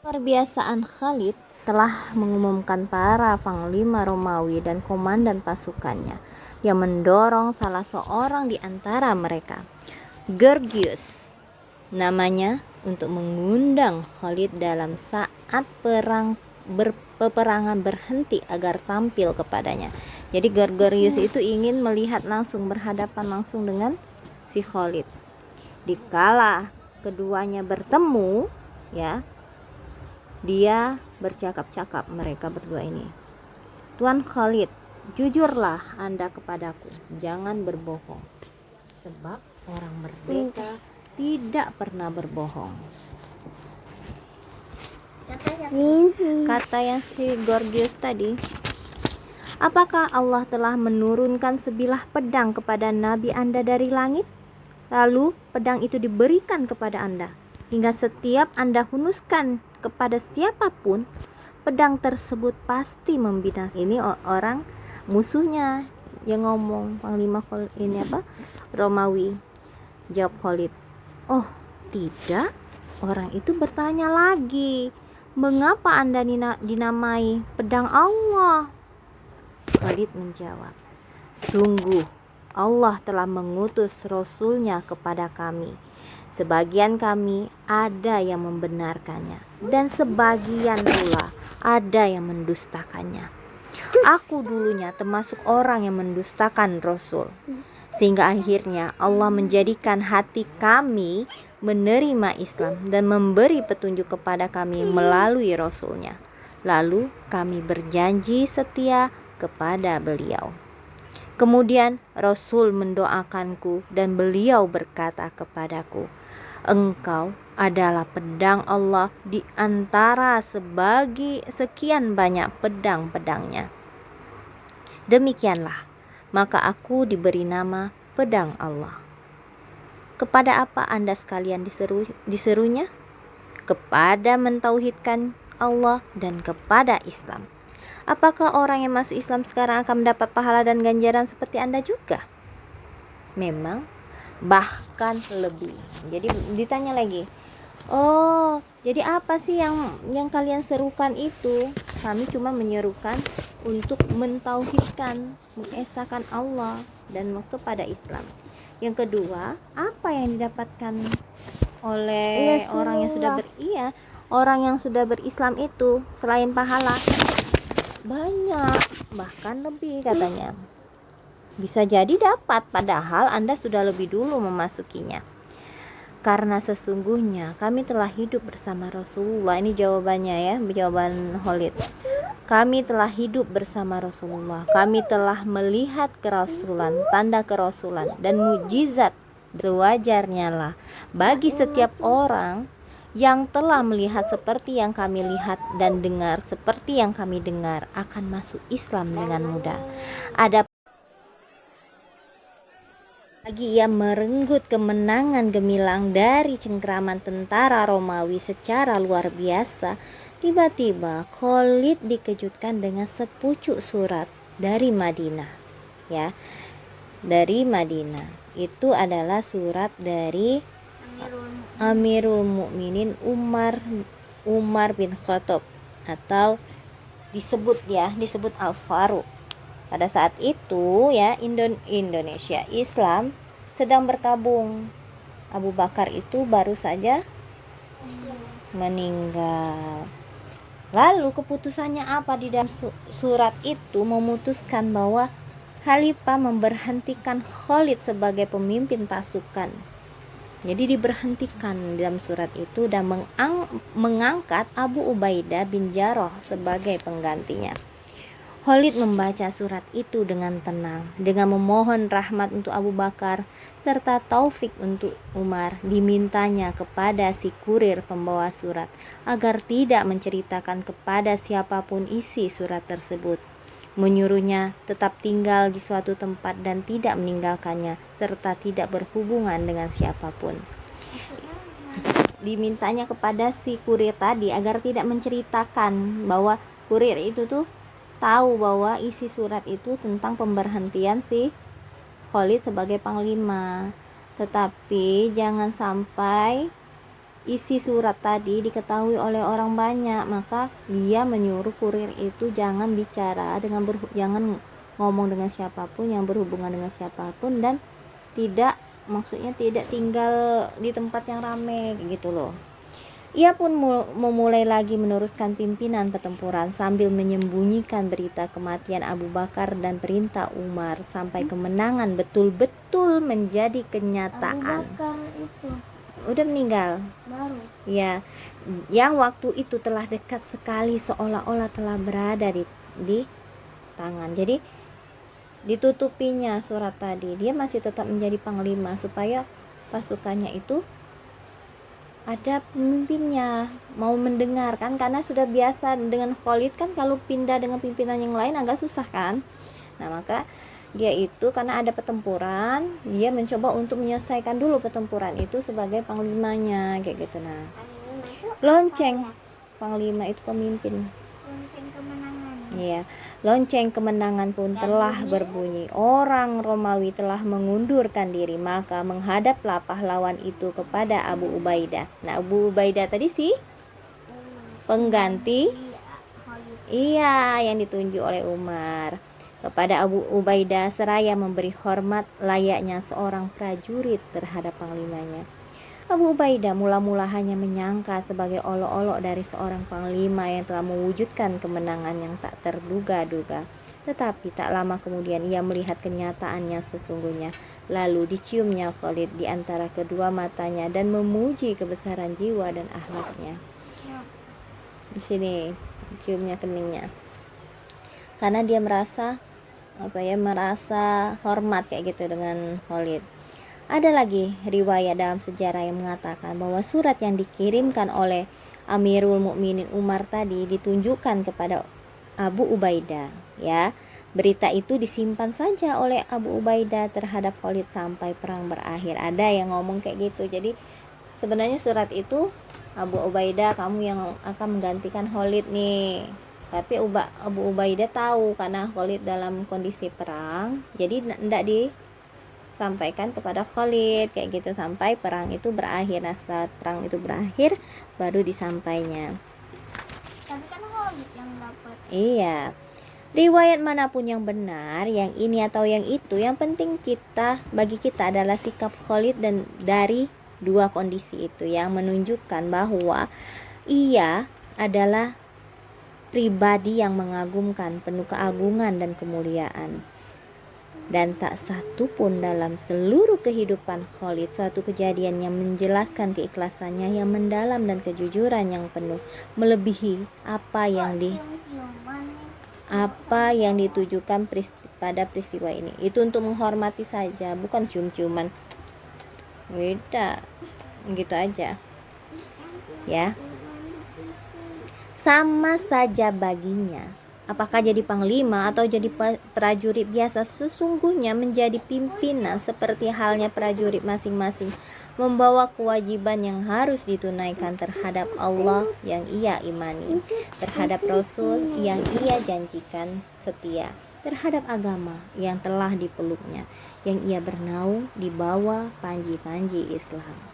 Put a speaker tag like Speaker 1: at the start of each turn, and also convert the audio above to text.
Speaker 1: Perbiasaan Khalid telah mengumumkan para panglima Romawi dan komandan pasukannya yang mendorong salah seorang di antara mereka, Gorgias namanya, untuk mengundang Khalid dalam saat peperangan berhenti agar tampil kepadanya. Jadi Gorgias itu ingin melihat langsung, berhadapan langsung dengan si Khalid. Dikala keduanya bertemu, ya, dia bercakap-cakap mereka berdua ini. Tuan Khalid, jujurlah Anda kepadaku, jangan berbohong. Sebab orang merdeka tidak pernah berbohong. Kata yang si Gorgias tadi, apakah Allah telah menurunkan sebilah pedang kepada Nabi Anda dari langit? Lalu pedang itu diberikan kepada Anda, hingga setiap Anda hunuskan kepada siapapun, pedang tersebut pasti membinasai. Ini orang musuhnya yang ngomong, Panglima Romawi. Jawab Khalid, oh tidak. Orang itu bertanya lagi, mengapa Anda dinamai pedang Allah? Khalid menjawab, sungguh Allah telah mengutus Rasulnya kepada kami. Sebagian kami ada yang membenarkannya, dan sebagian pula ada yang mendustakannya. Aku dulunya termasuk orang yang mendustakan Rasul, sehingga akhirnya Allah menjadikan hati kami menerima Islam dan memberi petunjuk kepada kami melalui Rasulnya. Lalu kami berjanji setia kepada beliau. Kemudian Rasul mendoakanku dan beliau berkata kepadaku, engkau adalah pedang Allah di antara sekian banyak pedang-pedangnya. Demikianlah, maka aku diberi nama pedang Allah. Kepada apa Anda sekalian diserunya? Kepada mentauhidkan Allah dan kepada Islam. Apakah orang yang masuk Islam sekarang akan mendapat pahala dan ganjaran seperti Anda juga? Memang, bahkan lebih. Jadi ditanya lagi, oh jadi apa sih yang kalian serukan itu? Kami cuma menyerukan untuk mentauhidkan, mengesahkan Allah dan kepada Islam. Yang kedua, apa yang didapatkan oleh orang yang sudah berislam itu selain pahala? Banyak, bahkan lebih katanya. Bisa jadi dapat, padahal Anda sudah lebih dulu memasukinya. Karena sesungguhnya kami telah hidup bersama Rasulullah. Ini jawabannya ya, jawaban Khalid. Kami telah hidup bersama Rasulullah. Kami telah melihat kerasulan, tanda kerasulan dan mujizat. Sewajarnya lah bagi setiap orang yang telah melihat seperti yang kami lihat dan dengar seperti yang kami dengar akan masuk Islam dengan mudah. Ada lagi ia merenggut kemenangan gemilang dari cengkraman tentara Romawi secara luar biasa. Tiba-tiba Khalid dikejutkan dengan sepucuk surat dari Madinah, ya, dari Madinah. Itu adalah surat dari Amirul Mukminin Umar bin Khattab, atau disebut Al-Faruq. Pada saat itu ya, Indonesia Islam sedang berkabung. Abu Bakar itu baru saja meninggal. Lalu keputusannya apa di dalam surat itu? Memutuskan bahwa Khalifah memberhentikan Khalid sebagai pemimpin pasukan. Jadi diberhentikan dalam surat itu dan mengangkat Abu Ubaidah bin Jarrah sebagai penggantinya. Khalid membaca surat itu dengan tenang, dengan memohon rahmat untuk Abu Bakar serta taufik untuk Umar. Dimintanya kepada si kurir pembawa surat agar tidak menceritakan kepada siapapun isi surat tersebut. Menyuruhnya tetap tinggal di suatu tempat dan tidak meninggalkannya serta tidak berhubungan dengan siapapun. Dimintanya kepada si kurir tadi agar tidak menceritakan, bahwa kurir itu tuh tahu bahwa isi surat itu tentang pemberhentian si Khalid sebagai panglima, tetapi jangan sampai isi surat tadi diketahui oleh orang banyak, maka dia menyuruh kurir itu jangan bicara dengan jangan ngomong dengan siapapun, yang berhubungan dengan siapapun, dan maksudnya tidak tinggal di tempat yang ramai gitu loh. Ia pun memulai lagi meneruskan pimpinan pertempuran sambil menyembunyikan berita kematian Abu Bakar dan perintah Umar sampai kemenangan betul-betul menjadi kenyataan.
Speaker 2: Abu Bakar itu
Speaker 1: udah meninggal
Speaker 2: baru.
Speaker 1: Ya, yang waktu itu telah dekat sekali, seolah-olah telah berada di tangan. Jadi ditutupinya surat tadi, dia masih tetap menjadi panglima supaya pasukannya itu ada pemimpinnya, mau mendengar kan, karena sudah biasa dengan Khalid kan, kalau pindah dengan pimpinan yang lain agak susah kan. Nah, maka dia itu karena ada pertempuran, dia mencoba untuk menyelesaikan dulu pertempuran itu sebagai panglimanya kayak gitu. Nah, lonceng panglima itu pemimpin.
Speaker 2: Lonceng kemenangan.
Speaker 1: Iya, lonceng kemenangan pun telah berbunyi. Orang Romawi telah mengundurkan diri, maka menghadaplah pahlawan itu kepada Abu Ubaidah. Nah, Abu Ubaidah tadi sih pengganti, iya, yang ditunjuk oleh Umar. Kepada Abu Ubaidah seraya memberi hormat layaknya seorang prajurit terhadap panglimanya. Abu Ubaidah mula-mula hanya menyangka sebagai olok-olok dari seorang panglima yang telah mewujudkan kemenangan yang tak terduga-duga. Tetapi tak lama kemudian ia melihat kenyataannya sesungguhnya. Lalu diciumnya Khalid di antara kedua matanya dan memuji kebesaran jiwa dan akhlaknya. Di sini ciumnya keningnya. Karena dia merasa hormat kayak gitu dengan Khalid. Ada lagi riwayat dalam sejarah yang mengatakan bahwa surat yang dikirimkan oleh Amirul Mukminin Umar tadi ditunjukkan kepada Abu Ubaidah, ya. Berita itu disimpan saja oleh Abu Ubaidah terhadap Khalid sampai perang berakhir. Ada yang ngomong kayak gitu. Jadi sebenarnya surat itu, Abu Ubaidah, kamu yang akan menggantikan Khalid nih. Tapi Abu Ubaidah tahu karena Khalid dalam kondisi perang, jadi tidak disampaikan kepada Khalid kayak gitu sampai perang itu berakhir. Nah, setelah perang itu berakhir baru disampainya.
Speaker 2: Tapi kan Khalid yang dapat.
Speaker 1: Iya. Riwayat manapun yang benar, yang ini atau yang itu, yang penting bagi kita adalah sikap Khalid dan dari dua kondisi itu yang menunjukkan bahwa ia adalah pribadi yang mengagumkan, penuh keagungan dan kemuliaan. Dan tak satu pun dalam seluruh kehidupan Khalid suatu kejadian yang menjelaskan keikhlasannya yang mendalam dan kejujuran yang penuh melebihi apa yang ditujukan pada peristiwa ini. Itu untuk menghormati saja, bukan cium-ciuman. Beda. Gitu aja. Ya. Sama saja baginya, apakah jadi panglima atau jadi prajurit biasa, sesungguhnya menjadi pimpinan seperti halnya prajurit masing-masing membawa kewajiban yang harus ditunaikan terhadap Allah yang ia imani, terhadap Rasul yang ia janjikan setia, terhadap agama yang telah dipeluknya, yang ia bernaung di bawah panji-panji Islam.